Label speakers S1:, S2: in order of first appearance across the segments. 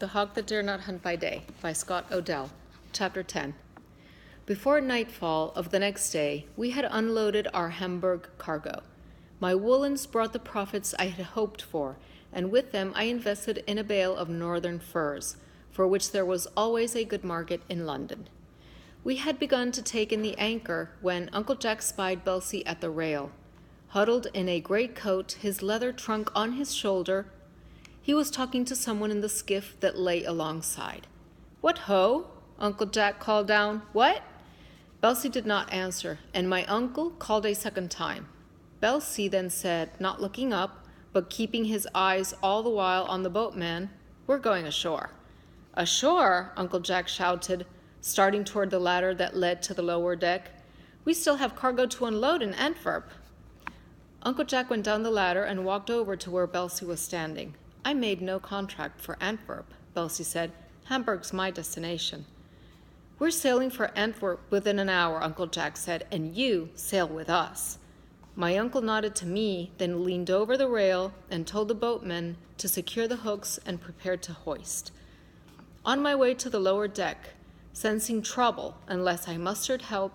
S1: The Hawk That Dare Not Hunt by Day by Scott Odell. Chapter 10. Before nightfall of the next day, we had unloaded our Hamburg cargo. My woolens brought the profits I had hoped for, and with them I invested in a bale of northern furs, for which there was always a good market in London. We had begun to take in the anchor when Uncle Jack spied Belsey at the rail. Huddled in a great coat, his leather trunk on his shoulder, he was talking to someone in the skiff that lay alongside. "What ho?" Uncle Jack called down. "What?" Belsey did not answer, and my uncle called a second time. Belsey then said, not looking up, but keeping his eyes all the while on the boatman, "We're going ashore." "Ashore?" Uncle Jack shouted, starting toward the ladder that led to the lower deck. "We still have cargo to unload in Antwerp." Uncle Jack went down the ladder and walked over to where Belsey was standing. "I made no contract for Antwerp," Belsey said. "Hamburg's my destination." "We're sailing for Antwerp within an hour," Uncle Jack said, "and you sail with us." My uncle nodded to me, then leaned over the rail and told the boatmen to secure the hooks and prepare to hoist. On my way to the lower deck, sensing trouble unless I mustered help,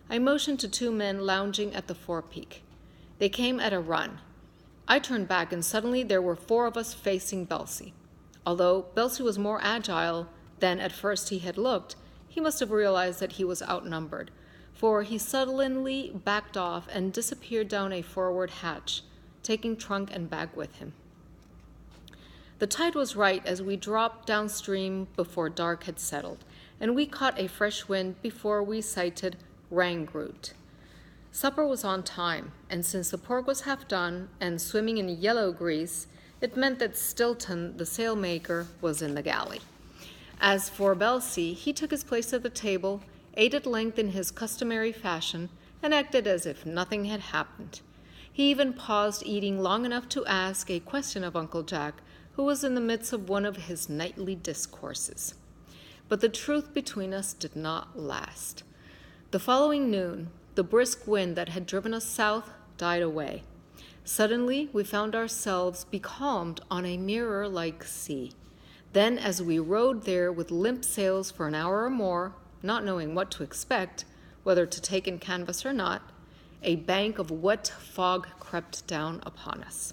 S1: I motioned to two men lounging at the forepeak. They came at a run. I turned back, and suddenly there were four of us facing Belsey. Although Belsey was more agile than at first he had looked, he must have realized that he was outnumbered, for he sullenly backed off and disappeared down a forward hatch, taking trunk and bag with him. The tide was right as we dropped downstream before dark had settled, and we caught a fresh wind before we sighted Rangroot. Supper was on time, and since the pork was half done and swimming in yellow grease, it meant that Stilton, the sailmaker, was in the galley. As for Belsey, he took his place at the table, ate at length in his customary fashion, and acted as if nothing had happened. He even paused eating long enough to ask a question of Uncle Jack, who was in the midst of one of his nightly discourses. But the truth between us did not last. The following noon, the brisk wind that had driven us south died away. Suddenly, we found ourselves becalmed on a mirror-like sea. Then, as we rode there with limp sails for an hour or more, not knowing what to expect, whether to take in canvas or not, a bank of wet fog crept down upon us.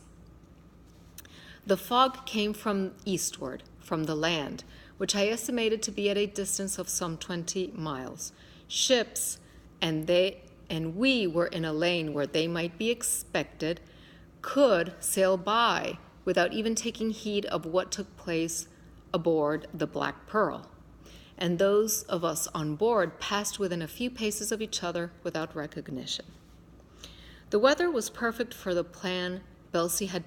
S1: The fog came from eastward, from the land, which I estimated to be at a distance of some 20 miles. Ships, and we were in a lane where they might be expected, could sail by without even taking heed of what took place aboard the Black Pearl. And those of us on board passed within a few paces of each other without recognition. The weather was perfect for the plan Belsey had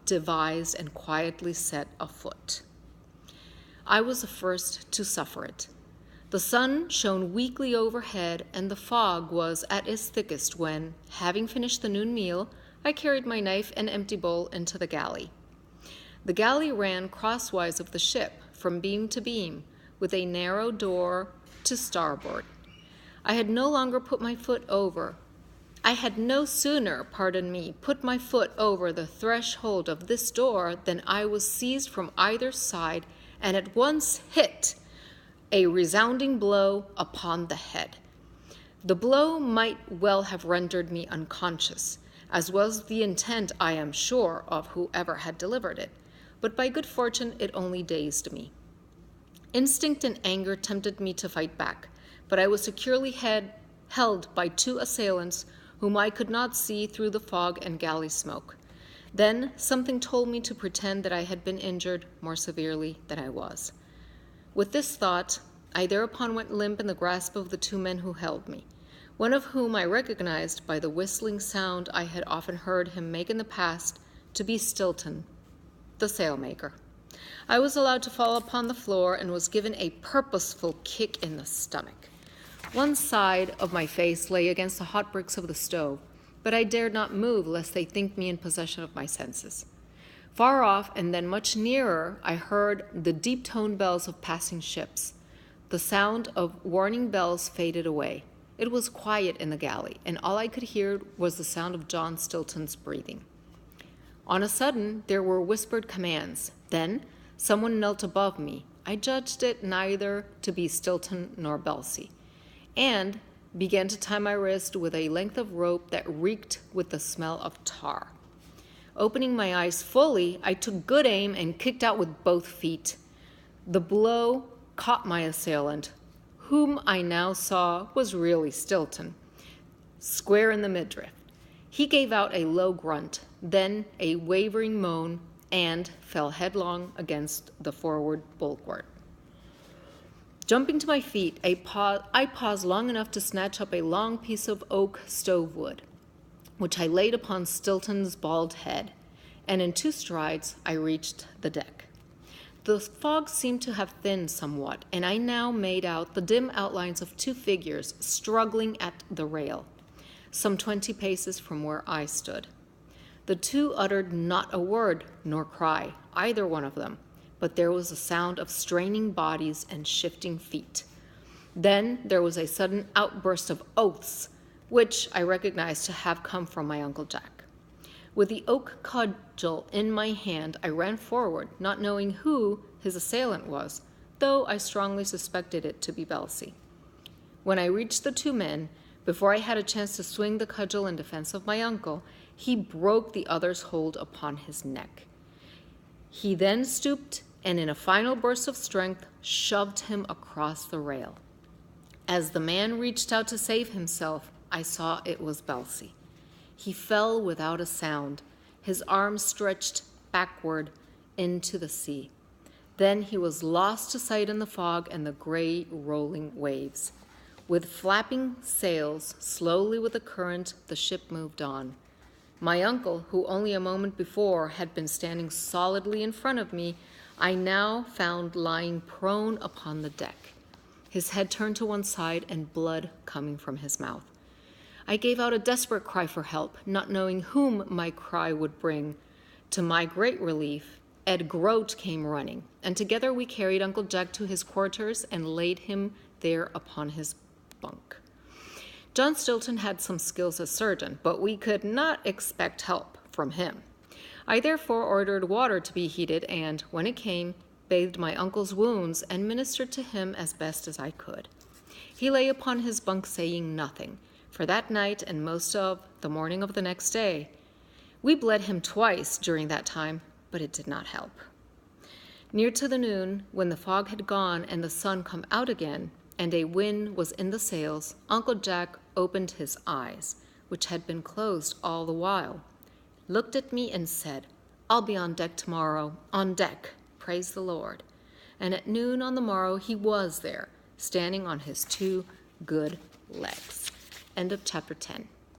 S1: devised and quietly set afoot. I was the first to suffer it. The sun shone weakly overhead, and the fog was at its thickest when, having finished the noon meal, I carried my knife and empty bowl into the galley. The galley ran crosswise of the ship, from beam to beam, with a narrow door to starboard. I had no sooner put my foot over the threshold of this door than I was seized from either side and at once hit a resounding blow upon the head. The blow might well have rendered me unconscious, as was the intent, I am sure, of whoever had delivered it, but by good fortune it only dazed me. Instinct and anger tempted me to fight back, but I was securely held by two assailants whom I could not see through the fog and galley smoke. Then something told me to pretend that I had been injured more severely than I was. With this thought, I thereupon went limp in the grasp of the two men who held me, one of whom I recognized by the whistling sound I had often heard him make in the past to be Stilton, the sailmaker. I was allowed to fall upon the floor and was given a purposeful kick in the stomach. One side of my face lay against the hot bricks of the stove, but I dared not move lest they think me in possession of my senses. Far off, and then much nearer, I heard the deep-toned bells of passing ships. The sound of warning bells faded away. It was quiet in the galley, and all I could hear was the sound of John Stilton's breathing. On a sudden, there were whispered commands. Then Someone knelt above me. I judged it neither to be Stilton nor Belsey, and began to tie my wrist with a length of rope that reeked with the smell of tar. Opening my eyes fully, I took good aim and kicked out with both feet. The blow caught my assailant, whom I now saw was really Stilton, square in the midriff. He gave out a low grunt, then a wavering moan, and fell headlong against the forward bulwark. Jumping to my feet, I paused long enough to snatch up a long piece of oak stove wood, which I laid upon Stilton's bald head, and in 2 strides I reached the deck. The fog seemed to have thinned somewhat, and I now made out the dim outlines of 2 figures struggling at the rail, some 20 paces from where I stood. The 2 uttered not a word nor cry, either one of them, but there was a sound of straining bodies and shifting feet. Then there was a sudden outburst of oaths, which I recognized to have come from my Uncle Jack. With the oak cudgel in my hand, I ran forward, not knowing who his assailant was, though I strongly suspected it to be Belsey. When I reached the 2 men, before I had a chance to swing the cudgel in defense of my uncle, he broke the other's hold upon his neck. He then stooped and, in a final burst of strength, shoved him across the rail. As the man reached out to save himself, I saw it was Belsey. He fell without a sound, his arms stretched backward into the sea. Then he was lost to sight in the fog and the gray rolling waves. With flapping sails, slowly with the current, the ship moved on. My uncle, who only a moment before had been standing solidly in front of me, I now found lying prone upon the deck, his head turned to one side and blood coming from his mouth. I gave out a desperate cry for help, not knowing whom my cry would bring. To my great relief, Ed Grote came running, and together we carried Uncle Jack to his quarters and laid him there upon his bunk. John Stilton had some skills as surgeon, but we could not expect help from him. I therefore ordered water to be heated and, when it came, bathed my uncle's wounds and ministered to him as best as I could. He lay upon his bunk saying nothing, for that night and most of the morning of the next day. We bled him twice during that time, but it did not help. Near to the noon, when the fog had gone and the sun come out again, and a wind was in the sails, Uncle Jack opened his eyes, which had been closed all the while, looked at me and said, "I'll be on deck tomorrow, on deck, praise the Lord." And at noon on the morrow he was there, standing on his 2 good legs. End of chapter 10.